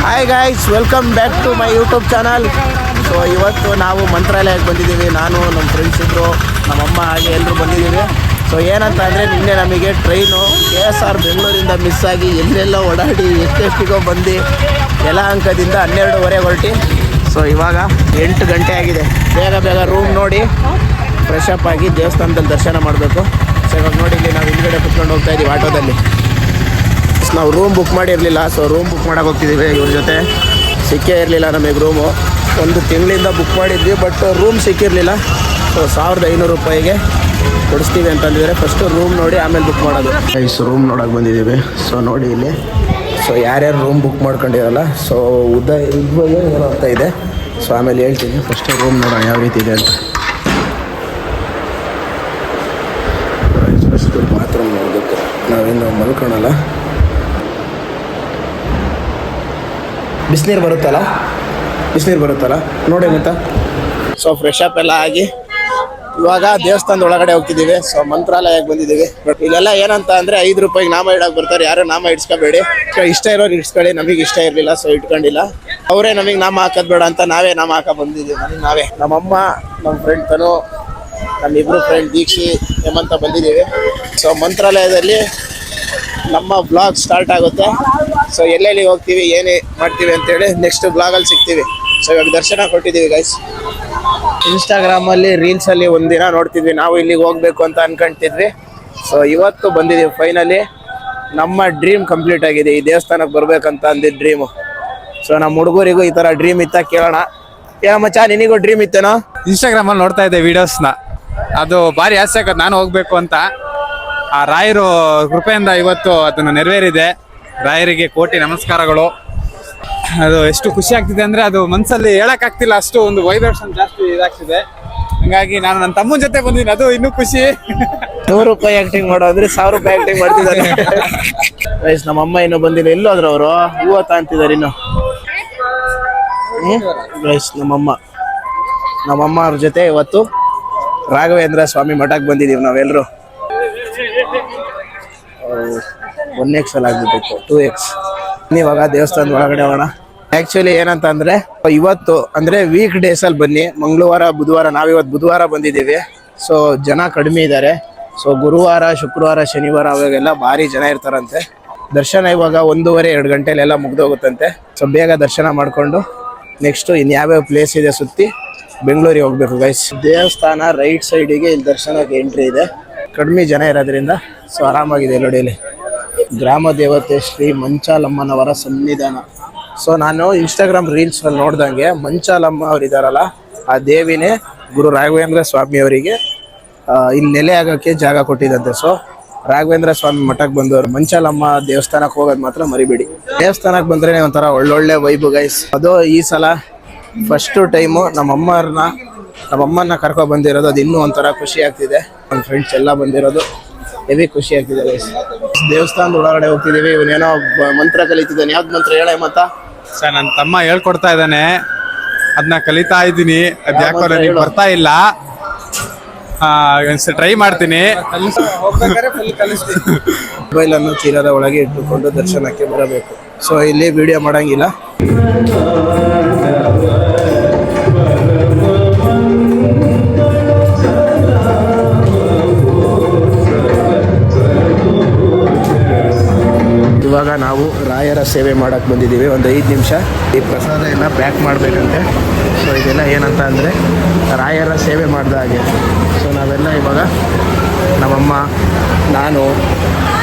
Hi guys, welcome back to my YouTube channel. So ಇವತ್ತು ನಾವು ಮಂತ್ರಾಲಯಕ್ಕೆ ಬಂದಿದ್ದೀವಿ. ನಾನು ನಮ್ಮ ಫ್ರೆಂಡ್ಸ್ ಇದ್ದರು, ನಮ್ಮಮ್ಮ ಹಾಗೆ ಎಲ್ಲರೂ ಬಂದಿದ್ದೀವಿ. ಸೊ ಏನಂತ ಅಂದರೆ ನಿನ್ನೆ ನಮಗೆ ಟ್ರೈನು KSR ಬೆಂಗಳೂರಿಂದ ಮಿಸ್ ಆಗಿ ಎಲ್ಲೆಲ್ಲ ಓಡಾಡಿ ಎಷ್ಟೆಷ್ಟಿಗೋ ಬಂದು ಯಲಹಂಕದಿಂದ 12:30 ಹೊರಟಿ. ಸೊ ಇವಾಗ 8 ಗಂಟೆ ಆಗಿದೆ. ಬೇಗ ರೂಮ್ ನೋಡಿ ಫ್ರೆಶ್ ಅಪ್ ಆಗಿ ದೇವಸ್ಥಾನದಲ್ಲಿ ದರ್ಶನ ಮಾಡಬೇಕು. ಸೊ ಇವಾಗ ನೋಡಿ ಇಲ್ಲಿ ನಾವು ಹಿಂದ್ಗಡೆ ಕುತ್ಕೊಂಡು ಹೋಗ್ತಾ ಇದ್ದೀವಿ ಆಟೋದಲ್ಲಿ. ನಾವು ರೂಮ್ ಬುಕ್ ಮಾಡಿರಲಿಲ್ಲ, ಸೊ ರೂಮ್ ಬುಕ್ ಮಾಡೋಕೆ ಹೋಗ್ತಿದ್ದೀವಿ. ಇವ್ರ ಜೊತೆ ಸಿಕ್ಕೇ ಇರಲಿಲ್ಲ ನಮಗೆ ರೂಮು. 1 ತಿಂಗಳಿಂದ ಬುಕ್ ಮಾಡಿದ್ವಿ, ಬಟ್ ರೂಮ್ ಸಿಕ್ಕಿರಲಿಲ್ಲ. ಸೊ 1500 ರೂಪಾಯಿಗೆ ಕೊಡಿಸ್ತೀವಿ ಅಂತಂದಿದ್ದಾರೆ. ಫಸ್ಟು ರೂಮ್ ನೋಡಿ ಆಮೇಲೆ ಬುಕ್ ಮಾಡೋದು. ರೂಮ್ ನೋಡೋಕೆ ಬಂದಿದ್ದೀವಿ. ಸೊ ನೋಡಿ ಇಲ್ಲಿ, ಸೊ ಯಾರ್ಯಾರು ರೂಮ್ ಬುಕ್ ಮಾಡ್ಕೊಂಡಿರಲ್ಲ, ಸೊ ಏನೋ ಅಂತ ಇದೆ. ಸೊ ಆಮೇಲೆ ಹೇಳ್ತೀನಿ. ಫಸ್ಟು ರೂಮ್ ನೋಡೋಣ ಯಾವ ರೀತಿ ಇದೆ ಅಂತ. ಫಸ್ಟು ಬಾತ್ರೂಮ್ ನೋಡಬೇಕು. ನಾವೇನು ಮಲ್ಕೊಳಲ್ಲ. ಬಿಸಿನೀರು ಬರುತ್ತಲ್ಲ ನೋಡಿ ಮತ್ತ. ಸೊ ಫ್ರೆಶ್ ಅಪ್ ಎಲ್ಲ ಆಗಿ ಇವಾಗ ದೇವಸ್ಥಾನದ ಒಳಗಡೆ ಹೋಗ್ತಿದ್ದೀವಿ. ಸೊ ಮಂತ್ರಾಲಯಕ್ಕೆ ಬಂದಿದ್ದೀವಿ. ಬಟ್ ಇಲ್ಲೆಲ್ಲ ಏನಂತ ಅಂದರೆ 5 ರೂಪಾಯಿಗೆ ನಾಮ ಇಡಕ್ಕೆ ಬರ್ತಾರೆ. ಯಾರು ನಾಮ ಇಡ್ಸ್ಕೋಬೇಡಿ. ಇಷ್ಟ ಇರೋರು ಇಡ್ಸ್ಕೊಳ್ಳಿ. ನಮಗೆ ಇಷ್ಟ ಇರಲಿಲ್ಲ, ಸೊ ಇಟ್ಕೊಂಡಿಲ್ಲ. ಅವರೇ ನಮಗೆ ನಾಮ ಹಾಕೋದು ಬೇಡ ಅಂತ ನಾವೇ ನಾಮ ಹಾಕೋ ಬಂದಿದ್ದೀವಿ. ನಾವೇ, ನಮ್ಮಮ್ಮ, ನಮ್ಮ ಫ್ರೆಂಡ್ ತನು, ನಮ್ಮಿಬ್ಬರು ಫ್ರೆಂಡ್ ದೀಕ್ಷಿ, ಹೇಮಂತ ಬಂದಿದ್ದೀವಿ. ಸೊ ಮಂತ್ರಾಲಯದಲ್ಲಿ ನಮ್ಮ ಬ್ಲಾಗ್ ಸ್ಟಾರ್ಟ್ ಆಗುತ್ತೆ. ಸೊ ಎಲ್ಲೆಲ್ಲಿ ಹೋಗ್ತೀವಿ, ಏನೇ ಮಾಡ್ತೀವಿ ಅಂತೇಳಿ ನೆಕ್ಸ್ಟ್ ಬ್ಲಾಗಲ್ಲಿ ಸಿಗ್ತೀವಿ. ಸೊ ಇವಾಗ ದರ್ಶನ ಕೊಟ್ಟಿದ್ದೀವಿ ಗೈಸ್. ಇನ್ಸ್ಟಾಗ್ರಾಮಲ್ಲಿ ರೀಲ್ಸಲ್ಲಿ ಒಂದಿನ ನೋಡ್ತಿದ್ವಿ, ನಾವು ಇಲ್ಲಿಗೆ ಹೋಗ್ಬೇಕು ಅಂತ ಅನ್ಕೊಂತಿದ್ವಿ. ಸೊ ಇವತ್ತು ಬಂದಿದ್ದೀವಿ ಫೈನಲಿ. ನಮ್ಮ ಡ್ರೀಮ್ ಕಂಪ್ಲೀಟ್ ಆಗಿದೆ. ಈ ದೇವಸ್ಥಾನಕ್ಕೆ ಬರ್ಬೇಕಂತ ಅಂದಿದ್ದ ಡ್ರೀಮು. ಸೊ ನಮ್ಮ ಹುಡುಗರಿಗೂ ಈ ಥರ ಡ್ರೀಮ್ ಇತ್ತ ಕೇಳೋಣ. ಮಚ್ಚ, ನಿನಗೂ ಡ್ರೀಮ್ ಇತ್ತೇನೋ? ಇನ್ಸ್ಟಾಗ್ರಾಮಲ್ಲಿ ನೋಡ್ತಾ ಇದ್ದೆ ವೀಡಿಯೋಸ್ನ. ಅದು ಭಾರಿ ಆಸೆ ಆಗೋದು ನಾನು ಹೋಗ್ಬೇಕು ಅಂತ. ಆ ರಾಯರು ಕೃಪೆಯಿಂದ ಇವತ್ತು ಅದನ್ನು ನೆರವೇರಿದೆ. ರಾಯರಿಗೆ ಕೋಟಿ ನಮಸ್ಕಾರಗಳು. ಅದು ಎಷ್ಟು ಖುಷಿ ಆಗ್ತಿದೆ ಅಂದರೆ ಅದು ಮನಸ್ಸಲ್ಲಿ ಹೇಳೋಕ್ಕಾಗ್ತಿಲ್ಲ. ಅಷ್ಟು ಒಂದು ವೈಬ್ರೇಷನ್ ಜಾಸ್ತಿ ಇದಾಗ್ತಿದೆ. ಹಂಗಾಗಿ ನಾನು ನನ್ನ ತಮ್ಮನ ಜೊತೆ ಬಂದಿದ್ದೀನಿ, ಅದು ಇನ್ನೂ ಖುಷಿ. 100 ರೂಪಾಯಿ ಆ್ಯಕ್ಟಿಂಗ್ ಮಾಡೋ ಅಂದರೆ 1000 ರೂಪಾಯಿ ಆ್ಯಕ್ಟಿಂಗ್ ಮಾಡ್ತಿದ್ದಾರೆ ಗೈಸ್. ನಮ್ಮಮ್ಮ ಇನ್ನೂ ಬಂದಿಲ್ಲ. ಎಲ್ಲೋದ್ರು ಅವರು? ಇವತ್ತು ಅಂತಿದ್ದಾರೆ ಇನ್ನು ಗೈಸ್. ನಮ್ಮಮ್ಮ ಅವ್ರ ಜೊತೆ ಇವತ್ತು ರಾಘವೇಂದ್ರ ಸ್ವಾಮಿ ಮಠಕ್ಕೆ ಬಂದಿದ್ದೀವಿ ನಾವೆಲ್ಲರೂ. 1x ಅಲ್ಲಿ ಆಗ್ಬಿಟ್ಟಿತ್ತು, 2x. ಇವಾಗ ದೇವಸ್ಥಾನದ ಒಳಗಡೆ ಹೋಗೋಣ. ಆ್ಯಕ್ಚುಲಿ ಏನಂತ ಅಂದರೆ ಇವತ್ತು ಅಂದರೆ ವೀಕ್ ಡೇಸಲ್ಲಿ ಬನ್ನಿ. ಮಂಗಳವಾರ, ಬುಧವಾರ, ನಾವಿವತ್ತು ಬುಧವಾರ ಬಂದಿದ್ದೀವಿ. ಸೊ ಜನ ಕಡಿಮೆ ಇದ್ದಾರೆ. ಸೊ ಗುರುವಾರ, ಶುಕ್ರವಾರ, ಶನಿವಾರ ಅವಾಗೆಲ್ಲ ಭಾರಿ ಜನ ಇರ್ತಾರಂತೆ. ದರ್ಶನ ಇವಾಗ 1:30-2 ಗಂಟೆಲೆಲ್ಲ ಮುಗ್ದೋಗುತ್ತಂತೆ. ಸೊ ಬೇಗ ದರ್ಶನ ಮಾಡಿಕೊಂಡು ನೆಕ್ಸ್ಟು ಇನ್ಯಾವ್ಯಾವ ಪ್ಲೇಸ್ ಇದೆ ಸುತ್ತಿ ಬೆಂಗಳೂರಿಗೆ ಹೋಗ್ಬೇಕು ಗೈಸ್. ದೇವಸ್ಥಾನ ರೈಟ್ ಸೈಡಿಗೆ ಇಲ್ಲಿ ದರ್ಶನಕ್ಕೆ ಎಂಟ್ರಿ ಇದೆ. ಕಡಿಮೆ ಜನ ಇರೋದ್ರಿಂದ ಸೊ ಆರಾಮಾಗಿದೆ. ನೋಡಿ ಇಲ್ಲಿ ಗ್ರಾಮ ದೇವತೆ ಶ್ರೀ ಮಂಚಾಲಮ್ಮನವರ ಸನ್ನಿಧಾನ. ಸೊ ನಾನು ಇನ್ಸ್ಟಾಗ್ರಾಮ್ ರೀಲ್ಸಲ್ಲಿ ನೋಡ್ದಂಗೆ ಮಂಚಾಲಮ್ಮ ಅವರಿದ್ದಾರಲ್ಲ, ಆ ದೇವಿನೇ ಗುರು ರಾಘವೇಂದ್ರ ಸ್ವಾಮಿ ಅವರಿಗೆ ಇಲ್ಲಿ ನೆಲೆ ಆಗೋಕ್ಕೆ ಜಾಗ ಕೊಟ್ಟಿದ್ದಂತೆ. ಸೊ ರಾಘವೇಂದ್ರ ಸ್ವಾಮಿ ಮಠಕ್ಕೆ ಬಂದವರು ಮಂಚಾಲಮ್ಮ ದೇವಸ್ಥಾನಕ್ಕೆ ಹೋಗೋದು ಮಾತ್ರ ಮರಿಬೇಡಿ. ದೇವಸ್ಥಾನಕ್ಕೆ ಬಂದ್ರೆ ಒಂಥರ ಒಳ್ಳೊಳ್ಳೆ ವೈಬು ಗೈಸ್. ಅದು ಈ ಸಲ ಫಸ್ಟು ಟೈಮು ನಮ್ಮಮ್ಮನ ಕರ್ಕೊಂಡು ಬಂದಿರೋದು. ಅದು ಇನ್ನೂ ಒಂಥರ ಖುಷಿ ಆಗ್ತಿದೆ. ನನ್ನ ಫ್ರೆಂಡ್ಸ್ ಎಲ್ಲ ಬಂದಿರೋದು ಹೆವಿ ಖುಷಿ ಆಗ್ತಿದೆ ಗೈಸ್. ದೇವಸ್ಥಾನದ ಒಳಗಡೆ ಹೋಗ್ತಿದ್ದೀವಿ. ಇವನೇನೋ ಮಂತ್ರ ಕಲಿತಿದ್ದಾನೆ. ಯಾವ್ದು ಮಂತ್ರ ಹೇಳ ಮತ್ತ? ಸರ್, ನನ್ನ ತಮ್ಮ ಹೇಳ್ಕೊಡ್ತಾ ಇದ್ದಾನೆ, ಅದನ್ನ ಕಲಿತಾ ಇದ್ದೀನಿ. ಅದು ಯಾಕೋ ನನಗೆ ಬರ್ತಾ ಇಲ್ಲ. ಟ್ರೈ ಮಾಡ್ತೀನಿ. ಮೊಬೈಲನ್ನು ಚೀಲದ ಒಳಗೆ ಇಟ್ಟುಕೊಂಡು ದರ್ಶನಕ್ಕೆ ಬರಬೇಕು. ಸೊ ಇಲ್ಲಿ ವಿಡಿಯೋ ಮಾಡೋಂಗಿಲ್ಲ. ಇವಾಗ ನಾವು ರಾಯರ ಸೇವೆ ಮಾಡೋಕ್ಕೆ ಬಂದಿದ್ದೀವಿ. ಒಂದು 5 ನಿಮಿಷ. ಈ ಪ್ರಸಾದ ಎಲ್ಲ ಪ್ಯಾಕ್ ಮಾಡಬೇಕಂತೆ. ಸೊ ಇದೆಲ್ಲ ಏನಂತ ಅಂದರೆ ರಾಯರ ಸೇವೆ ಮಾಡಿದ ಹಾಗೆ. ಸೊ ನಾವೆಲ್ಲ ಇವಾಗ ನಮ್ಮಮ್ಮ, ನಾನು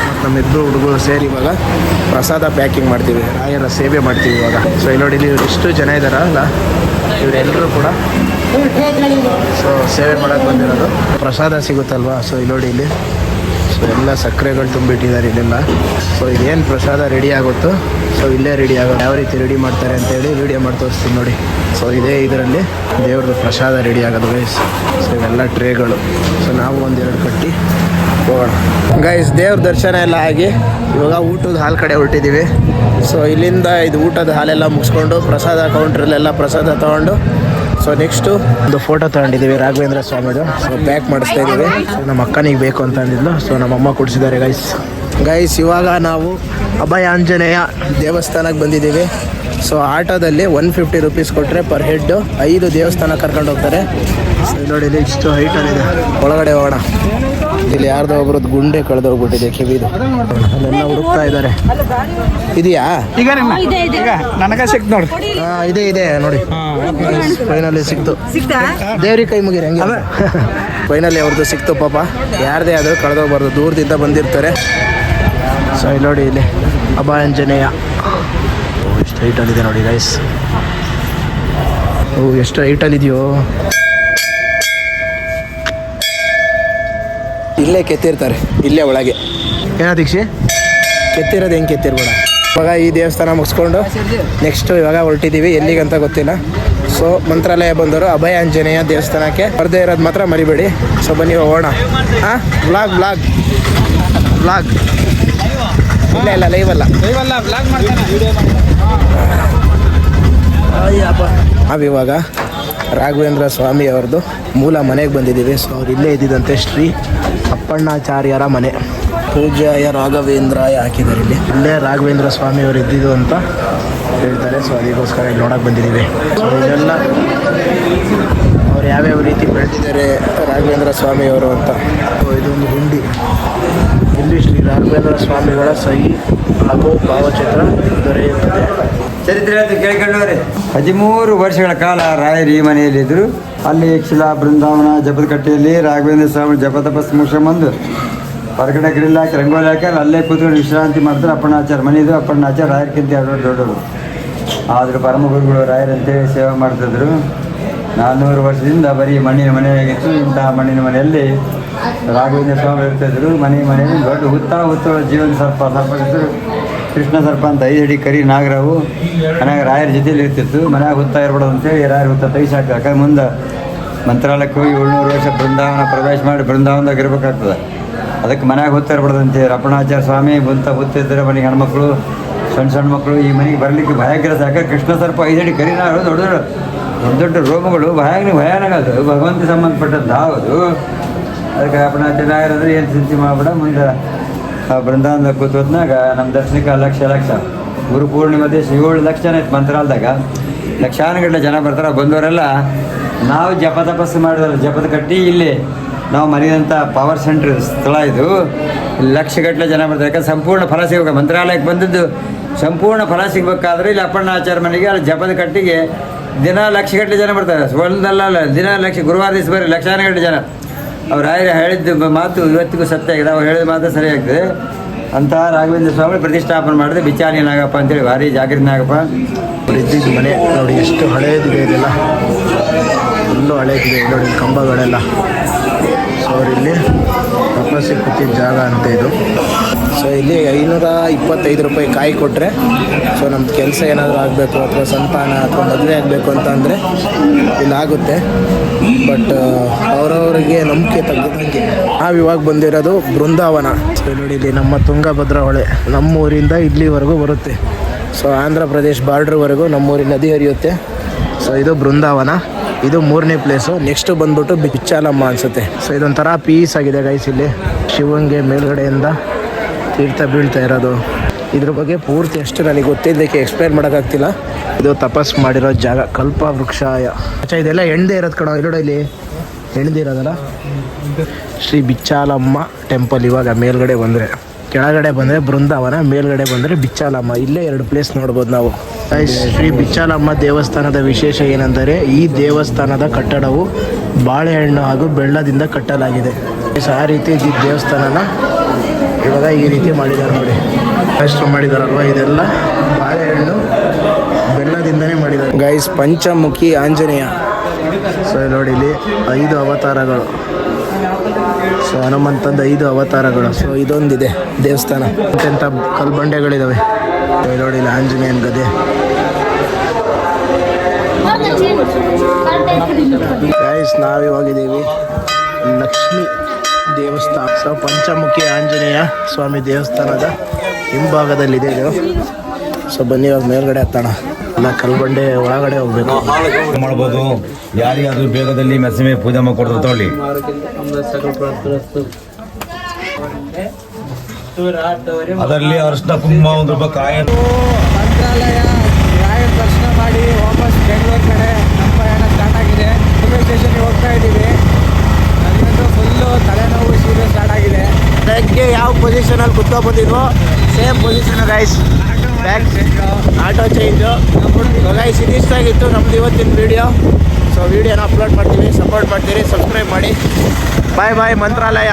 ಮತ್ತು ನಮ್ಮಿಬ್ಬರು ಹುಡುಗರು ಸೇರಿ ಇವಾಗ ಪ್ರಸಾದ ಪ್ಯಾಕಿಂಗ್ ಮಾಡ್ತೀವಿ, ರಾಯರ ಸೇವೆ ಮಾಡ್ತೀವಿ ಇವಾಗ. ಸೊ ಇಲ್ಲಿ ನೋಡಿ, ಇವ್ರು ಎಷ್ಟು ಜನ ಇದ್ದಾರಲ್ಲ, ಇವರೆಲ್ಲರೂ ಕೂಡ ಸೊ ಸೇವೆ ಮಾಡೋಕ್ಕೆ ಬಂದಿರೋದು. ಪ್ರಸಾದ ಸಿಗುತ್ತಲ್ವಾ? ಸೊ ಇಲ್ಲಿ ನೋಡಿ, ಇಲ್ಲಿ ಸೊ ಎಲ್ಲ ಸಕ್ಕರೆಗಳು ತುಂಬಿಟ್ಟಿದ್ದಾರೆ ಇಲ್ಲೆಲ್ಲ. ಸೊ ಇದೇನು ಪ್ರಸಾದ ರೆಡಿ ಆಗುತ್ತೋ ಸೊ ಇಲ್ಲೇ ರೆಡಿ ಆಗೋದು. ಯಾವ ರೀತಿ ರೆಡಿ ಮಾಡ್ತಾರೆ ಅಂತೇಳಿ ವಿಡಿಯೋ ಮಾಡಿ ತೋರಿಸ್ತೀನಿ ನೋಡಿ. ಸೊ ಇದೇ ಇದರಲ್ಲಿ ದೇವ್ರದ್ದು ಪ್ರಸಾದ ರೆಡಿ ಆಗೋದು ಗೈಸ್. ಸೊ ಇವೆಲ್ಲ ಟ್ರೇಗಳು. ಸೊ ನಾವು 1-2 ಕಟ್ಟಿ ಹೋಗೋಣ ಗೈಸ್. ದೇವ್ರ ದರ್ಶನ ಎಲ್ಲ ಆಗಿ ಇವಾಗ ಊಟದ ಹಾಲ್ ಕಡೆ ಹೊರಟಿದ್ದೀವಿ. ಸೊ ಇಲ್ಲಿಂದ ಇದು ಊಟದ ಹಾಲೆಲ್ಲ ಮುಗಿಸ್ಕೊಂಡು ಪ್ರಸಾದ ಕೌಂಟ್ರಲ್ಲೆಲ್ಲ ಪ್ರಸಾದ ತೊಗೊಂಡು ಸೊ ನೆಕ್ಸ್ಟು ಒಂದು ಫೋಟೋ ತಗೊಂಡಿದ್ದೀವಿ ರಾಘವೇಂದ್ರ ಸ್ವಾಮಿದು. ಸೊ ಪ್ಯಾಕ್ ಮಾಡಿಸ್ತಾ ಇದ್ದೀವಿ. ಸೊ ನಮ್ಮ ಅಕ್ಕನಿಗೆ ಬೇಕು ಅಂತ ಅಂದಿದ್ಲು. ಸೊ ನಮ್ಮಮ್ಮ ಕೊಡಿಸಿದ್ದಾರೆ ಗೈಸ್. ಇವಾಗ ನಾವು ಅಭಯ ಆಂಜನೇಯ ದೇವಸ್ಥಾನಕ್ಕೆ ಬಂದಿದ್ದೀವಿ. ಸೊ ಆಟೋದಲ್ಲಿ 150 ರೂಪೀಸ್ ಕೊಟ್ಟರೆ ಪರ್ ಹೆಡ್ 5 ದೇವಸ್ಥಾನ ಕರ್ಕೊಂಡು ಹೋಗ್ತಾರೆ. ಸೊ ನೋಡಿ ಇಲ್ಲಿ ಇಷ್ಟು ಹೈಟಲ್ಲಿದೆ. ಒಳಗಡೆ ಹೋಗೋಣ. ಇಲ್ಲಿ ಯಾರ್ದೋ ಒಬ್ರದ್ದು ಗುಂಡೆ ಕಳೆದೋಗ್ಬಿಟ್ಟಿದೆ ಕಿವಿದು. ಅಲ್ಲೆಲ್ಲ ಹುಡುಕ್ತಾ ಇದ್ದಾರೆ. ಇದೆಯಾ ಈಗ ನನಗೆ ಸಿಕ್ತು ನೋಡಿ. ಇದೆ ನೋಡಿ. ಫೈನಲಿ ಸಿಕ್ತು. ದೇವ್ರಿಗೆ ಕೈ ಮುಗಿರಿ ಹಂಗೆ. ಫೈನಲಿ ಅವ್ರದ್ದು ಸಿಕ್ತು ಪಾಪ. ಯಾರದೇ ಆದರೂ ಕಳೆದೋಗ್ಬಾರ್ದು, ದೂರದಿಂದ ಬಂದಿರ್ತಾರೆ. ಸೊ ಇಲ್ಲಿ ನೋಡಿ, ಇಲ್ಲಿ ಅಭಯಾಂಜನೇಯ ಎಷ್ಟು ಹೈಟಲ್ಲಿದೆ ನೋಡಿ ಗೈಸ್. ಎಷ್ಟು ಹೈಟಲ್ಲಿದೆಯೋ. ಇಲ್ಲೇ ಕೆತ್ತಿರ್ತಾರೆ, ಇಲ್ಲೇ ಒಳಗೆ. ಏನೋ ದೀಕ್ಷೆ ಕೆತ್ತಿರೋದು ಹೆಂಗೆ ಕೆತ್ತಿರ್ಬೇಡ. ಇವಾಗ ಈ ದೇವಸ್ಥಾನ ಮುಗಿಸ್ಕೊಂಡು ನೆಕ್ಸ್ಟು ಇವಾಗ ಹೊರಟಿದ್ದೀವಿ, ಎಲ್ಲಿಗಂತ ಗೊತ್ತಿಲ್ಲ. ಸೊ ಮಂತ್ರಾಲಯ ಬಂದವರು ಅಭಯ ಆಂಜನೇಯ ದೇವಸ್ಥಾನಕ್ಕೆ ಬರದೇ ಇರೋದು ಮಾತ್ರ ಮರಿಬೇಡಿ. ಸೊ ಬನ್ನಿ ಹೋಗೋಣ. ವ್ಲಾಗ್ ವ್ಲಾಗ್ ವ್ಲಾಗ್ ಇಲ್ಲ ಲೈವ್ ಅಲ್ಲ. ನಾವಿವಾಗ ರಾಘವೇಂದ್ರ ಸ್ವಾಮಿ ಅವ್ರದ್ದು ಮೂಲ ಮನೆಗೆ ಬಂದಿದ್ದೀವಿ. ಸೊ ಅವ್ರು ಇಲ್ಲೇ ಇದ್ದಿದ್ದಂತೆ ಶ್ರೀ ಅಪ್ಪಣ್ಣಾಚಾರ್ಯರ ಮನೆ. ಪೂಜ್ಯಾಯ ರಾಘವೇಂದ್ರಾಯ ಹಾಕಿದ್ದಾರೆ ಇಲ್ಲಿ. ಇಲ್ಲೇ ರಾಘವೇಂದ್ರ ಸ್ವಾಮಿ ಅವರು ಇದ್ದಿದ್ದು ಅಂತ ಹೇಳ್ತಾರೆ. ಸೊ ಅದಕ್ಕೋಸ್ಕರ ಇಲ್ಲಿ ನೋಡೋಕೆ ಬಂದಿದ್ದೀವಿ. ಸೊ ಇದೆಲ್ಲ ಅವ್ರು ಯಾವ್ಯಾವ ರೀತಿ ಬೆಳೆದಿದ್ದಾರೆ ರಾಘವೇಂದ್ರ ಸ್ವಾಮಿಯವರು ಅಂತ. ಇದೊಂದು ಹುಂಡಿ. ಇಲ್ಲಿ ಶ್ರೀ ರಾಘವೇಂದ್ರ ಸ್ವಾಮಿಗಳ ಸಹಿ ಹಾಗೂ ಭಾವಚಿತ್ರ ದೊರೆಯುತ್ತದೆ. ಚರಿತ್ರೆ ಕೇಳ್ಕೊಂಡವ್ರೆ. 13 ವರ್ಷಗಳ ಕಾಲ ರಾಯರು ಈ ಮನೆಯಲ್ಲಿದ್ದರು. ಅಲ್ಲಿ ಶಿಲಾ ಬೃಂದಾವನ ಜಪದ ಕಟ್ಟೆಯಲ್ಲಿ ರಾಘವೇಂದ್ರ ಸ್ವಾಮಿ ಜಪ ತಪಸ್ಸು ಮುಗಿಸ್ಕೊಂಬಂದು ಹೊರಗಡೆ ಗ್ರಿಲ್ ಹಾಕಿ ರಂಗೋಲಿ ಹಾಕಿ ಅಲ್ಲೇ ಕೂತ್ಕೊಂಡು ವಿಶ್ರಾಂತಿ ಮಾಡ್ತಾರೆ. ಅಪ್ಪಣ್ಣಾಚಾರ ಮನೆ ಇದು. ಅಪ್ಪಣ್ಣಾಚಾರ ರಾಯರ್ಕಿಂತ 2 ದೊಡ್ಡವರು. ಆದರೂ ಪರಮಗುರುಗಳು ರಾಯರಂತೇಳಿ ಸೇವೆ ಮಾಡ್ತಿದ್ರು. 400 ವರ್ಷದಿಂದ ಬರೀ ಮಣ್ಣಿನ ಮನೆಯಾಗಿತ್ತು. ಇಂತಹ ಮಣ್ಣಿನ ಮನೆಯಲ್ಲಿ ರಾಘವೇಂದ್ರ ಸ್ವಾಮಿ ಇರ್ತಿದ್ರು. ಮನೆಯಲ್ಲಿ ದೊಡ್ಡ ಹುತ್ತ ಜೀವನ ಸರ್ಪ ಹೆಸರು ಕೃಷ್ಣ ಸರ್ಪ ಅಂತ 5 ಅಡಿ ಕರಿ ನಾಗರಾವು ಮನ್ಯಾಗ ರಾಯರ ಜೊತೆಯಲ್ಲಿ ಇರ್ತಿತ್ತು. ಮನ್ಯಾಗ ಹುತ್ತ ಇರ್ಬಿಡೋದು ಅಂತೇಳಿ ರಾಯರ ಹುತ್ತ ತೆಗಿಸಾಕ. ಯಾಕಂದ್ರೆ ಮುಂದೆ ಮಂತ್ರಾಲಯಕ್ಕೆ ಹೋಗಿ 700 ವರ್ಷ ಬೃಂದಾವನ ಪ್ರವೇಶ ಮಾಡಿ ಬೃಂದಾವನದಾಗ ಇರ್ಬೇಕಾಗ್ತದೆ. ಅದಕ್ಕೆ ಮನ್ಯಾಗ ಹುತ್ತ ಇರ್ಬಿಡೋದು ಅಂತೇಳಿ ಅಪ್ಪಣ್ಣಾಚಾರ್ಯ ಸ್ವಾಮಿ ಹುತ್ತಿದ್ರೆ ಮನೆಗೆ ಹೆಣ್ಮಕ್ಳು ಸಣ್ಣ ಮಕ್ಕಳು ಈ ಮನೆಗೆ ಬರಲಿಕ್ಕೆ ಭಯಂಕರ. ಯಾಕಂದ್ರೆ ಕೃಷ್ಣ ಸರ್ಪ 5 ಅಡಿ ಕರಿ ನಾಗರು ದೊಡ್ಡ ರೋಗಗಳು ಭಯಾನಕ. ಅದು ಭಗವಂತ ಸಂಬಂಧಪಟ್ಟದ್ದು ಹೌದು. ಅದಕ್ಕೆ ಅಪ್ಪಣ್ಣಾಚಾರ್ಯ ರಾಯರಂದ್ರೆ ಏನು ಚಿಂತೆ ಮಾಡಬೇಡ. ಮುಂದೆ ಬೃಂದಾವನದ ಕೂತ್ನಾಗ ನಮ್ಮ ದರ್ಶನಕ್ಕೆ ಲಕ್ಷ ಗುರು ಪೂರ್ಣಿಮೆ ದಿವಸ 7 ಲಕ್ಷ ಜನ ಇತ್ತು ಮಂತ್ರಾಲಯದಾಗ. ಲಕ್ಷಾನುಗಟ್ಟಲೆ ಜನ ಬರ್ತಾರೆ. ಬಂದವರೆಲ್ಲ ನಾವು ಜಪ ತಪಸ್ಸು ಮಾಡಿದ್ರಲ್ಲ ಜಪದ ಕಟ್ಟಿ ಇಲ್ಲಿ ನಾವು ಮನೆಯಂಥ ಪವರ್ ಸೆಂಟ್ರ್ ಸ್ಥಳ ಇದು. ಲಕ್ಷಗಟ್ಟಲೆ ಜನ ಬರ್ತಾರೆ. ಯಾಕಂದ್ರೆ ಸಂಪೂರ್ಣ ಫಲ ಸಿಗಬೇಕು. ಮಂತ್ರಾಲಯಕ್ಕೆ ಬಂದದ್ದು ಸಂಪೂರ್ಣ ಫಲ ಸಿಗಬೇಕಾದ್ರೆ ಇಲ್ಲಿ ಅಪ್ಪಣ್ಣಾಚಾರ್ಯ ಮನೆಗೆ ಅಲ್ಲಿ ಜಪದ ಕಟ್ಟಿಗೆ ದಿನ ಲಕ್ಷಗಟ್ಟಲೆ ಜನ ಬರ್ತಾರೆ. ಒಂದಲ್ಲ ದಿನ ಲಕ್ಷ. ಗುರುವಾರ ದಿವಸ ಬರೀ ಲಕ್ಷಾನುಗಟ್ಟಲೆ ಜನ. ಅವ್ರು ಹೇಳಿದ್ದ ಮಾತು ಇವತ್ತಿಗೂ ಸತ್ಯ ಆಗಿದೆ. ಅವ್ರು ಹೇಳಿದ ಮಾತು ಸರಿಯಾಗ್ತದೆ. ಅಂತಹ ರಾಘವೇಂದ್ರ ಸ್ವಾಮಿ ಪ್ರತಿಷ್ಠಾಪನೆ ಮಾಡಿದೆ ಬಿಚಾರಿ ನಾಗಪ್ಪ ಅಂತೇಳಿ. ಭಾರಿ ಜಾಗೃತಿ ನಾಗಪ್ಪ ಇದ್ದಿದ್ದು ಮನೆ ನೋಡಿ. ಎಷ್ಟು ಹಳೇದಿದೆ ಇದೆಲ್ಲ. ಫುಲ್ಲು ಹಳೇದಿದೆ ನೋಡಿ ಕಂಬಗಳೆಲ್ಲ. ಸೊ ಅವರಿಲ್ಲಿ ತಪಸ್ಸಿಗೆ ಕೂತಿದ್ದ ಜಾಗ ಅಂತ ಇದು. ಸೊ ಇಲ್ಲಿ 525 ರೂಪಾಯಿ ಕಾಯಿ ಕೊಟ್ಟರೆ ಸೊ ನಮ್ದು ಕೆಲಸ ಏನಾದರೂ ಆಗಬೇಕು ಅಥವಾ ಸಂತಾನ ಅಥವಾ ಮದುವೆ ಆಗಬೇಕು ಅಂತ ಅಂದರೆ ಇಲ್ಲಾಗುತ್ತೆ. ಬಟ್ ಅವರವರಿಗೆ ನಂಬಿಕೆ ತಗ್ಗದಂಗೆ. ನಾವಿವಾಗ ಬಂದಿರೋದು ಬೃಂದಾವನ. ಸೊ ನೋಡಿ ಇಲ್ಲಿ ನಮ್ಮ ತುಂಗಭದ್ರಾ ಹೊಳೆ ನಮ್ಮೂರಿಂದ ಇಲ್ಲಿವರೆಗೂ ಬರುತ್ತೆ. ಸೊ ಆಂಧ್ರ ಪ್ರದೇಶ್ ಬಾರ್ಡ್ರ್ವರೆಗೂ ನಮ್ಮೂರಿನ ನದಿ ಹರಿಯುತ್ತೆ. ಸೊ ಇದು ಬೃಂದಾವನ. ಇದು 3ನೇ ಪ್ಲೇಸು. ನೆಕ್ಸ್ಟ್ ಬಂದ್ಬಿಟ್ಟು ಬಿಚ್ಚಾಲಮ್ಮ ಅನಿಸುತ್ತೆ. ಸೊ ಇದೊಂಥರ ಪೀಸ್ ಆಗಿದೆ ಗೈಸ್. ಇಲ್ಲಿ ಶಿವಂಗೆ ಮೇಲ್ಗಡೆಯಿಂದ ತೀರ್ಥ ಬೀಳ್ತಾ ಇರೋದು. ಇದ್ರ ಬಗ್ಗೆ ಪೂರ್ತಿ ಅಷ್ಟು ನನಗೆ ಗೊತ್ತಿದ್ದಕ್ಕೆ ಎಕ್ಸ್ಪ್ಲೇನ್ ಮಾಡೋಕ್ಕಾಗ್ತಿಲ್ಲ. ಇದು ತಪಸ್ ಮಾಡಿರೋ ಜಾಗ. ಕಲ್ಪ ವೃಕ್ಷಾಯ. ಇದೆಲ್ಲ ಎಣ್ದೆ ಇರೋದು ಕಣ. ಇರೋಡ ಇಲ್ಲಿ ಎಣ್ದೆ ಇರೋದಲ್ಲ. ಶ್ರೀ ಬಿಚ್ಚಾಲಮ್ಮ ಟೆಂಪಲ್. ಇವಾಗ ಮೇಲ್ಗಡೆ ಬಂದರೆ, ಕೆಳಗಡೆ ಬಂದರೆ ಬೃಂದಾವನ, ಮೇಲ್ಗಡೆ ಬಂದರೆ ಬಿಚ್ಚಾಲಮ್ಮ. ಇಲ್ಲೇ 2 ಪ್ಲೇಸ್ ನೋಡ್ಬೋದು ನಾವು. ಶ್ರೀ ಬಿಚ್ಚಾಲಮ್ಮ ದೇವಸ್ಥಾನದ ವಿಶೇಷ ಏನೆಂದರೆ ಈ ದೇವಸ್ಥಾನದ ಕಟ್ಟಡವು ಬಾಳೆಹಣ್ಣು ಹಾಗೂ ಬೆಳ್ಳದಿಂದ ಕಟ್ಟಲಾಗಿದೆ. ಆ ರೀತಿ ಇದ್ದಿದ್ದ ದೇವಸ್ಥಾನನ ಇವಾಗ ಈ ರೀತಿ ಮಾಡಿದ್ದಾರೆ ನೋಡಿ. ಎಷ್ಟು ಮಾಡಿದಾರಲ್ವ. ಇದೆಲ್ಲ ಬಾಳೆಹಣ್ಣು ಬೆಳ್ಳದಿಂದನೇ ಮಾಡಿದ್ದಾರೆ ಗೈಸ್. ಪಂಚಮುಖಿ ಆಂಜನೇಯ. ಸೊ ನೋಡಿ ಇಲ್ಲಿ 5 ಅವತಾರಗಳು. ಸೊ ಹನುಮಂತಂದು 5 ಅವತಾರಗಳು. ಸೊ ಇದೊಂದಿದೆ ದೇವಸ್ಥಾನ. ಎಂತೆಂಥ ಕಲ್ಬಂಡೆಗಳಿದ್ದಾವೆ ನೋಡಿ. ಇಲ್ಲಿ ಆಂಜನೇಯನ ಗದೆ. ಗೈಸ್ ನಾವಿವಾಗಿದ್ದೀವಿ ಲಕ್ಷ್ಮೀ ದೇವಸ್ಥಾನ. ಸೊ ಪಂಚಮುಖಿ ಆಂಜನೇಯ ಸ್ವಾಮಿ ದೇವಸ್ಥಾನದ ಹಿಂಭಾಗದಲ್ಲಿದೆ ಇದು. ಸೊ ಬನ್ನಿ ಇವಾಗ ಮೇಲ್ಗಡೆ ಹತ್ತೋಣ. ಎಲ್ಲ ಕಲ್ಬಂಡೆ ಒಳಗಡೆ ಹೋಗ್ಬೇಕು. ಮಾಡ್ಬೋದು. ಯಾರಿಗಾದ್ರೂ ಬೇಗದಲ್ಲಿ ಮೆಸಮೆ ಪೂಜೆ ಮಾಡ್ಕೊಡ್ತಾರೆ ತಗೊಳ್ಳಿ. ಅದರಲ್ಲಿ ಅರಿಶಿನ ಕುಂಕುಮ 1 ರೂಪಾಯಿ ಕಾಯಿ. ಮಂತ್ರಾಲಯ ರಾಯರ ಪೊಸಿಷನಲ್ಲಿ ಕುತ್ಕೊ ಬಂದಿದ್ವು. Same position guys, back auto change. Guys ಇದು ಇಷ್ಟ ಆಗಿತ್ತು ನಮ್ದು ಇವತ್ತಿನ ವಿಡಿಯೋ. ಸೊ ವಿಡಿಯೋನ ಅಪ್ಲೋಡ್ ಮಾಡ್ತೀವಿ, ಸಪೋರ್ಟ್ ಮಾಡ್ತೀರಿ, ಸಬ್ಸ್ಕ್ರೈಬ್ ಮಾಡಿ. ಬಾಯ್ ಬಾಯ್. ಮಂತ್ರಾಲಯ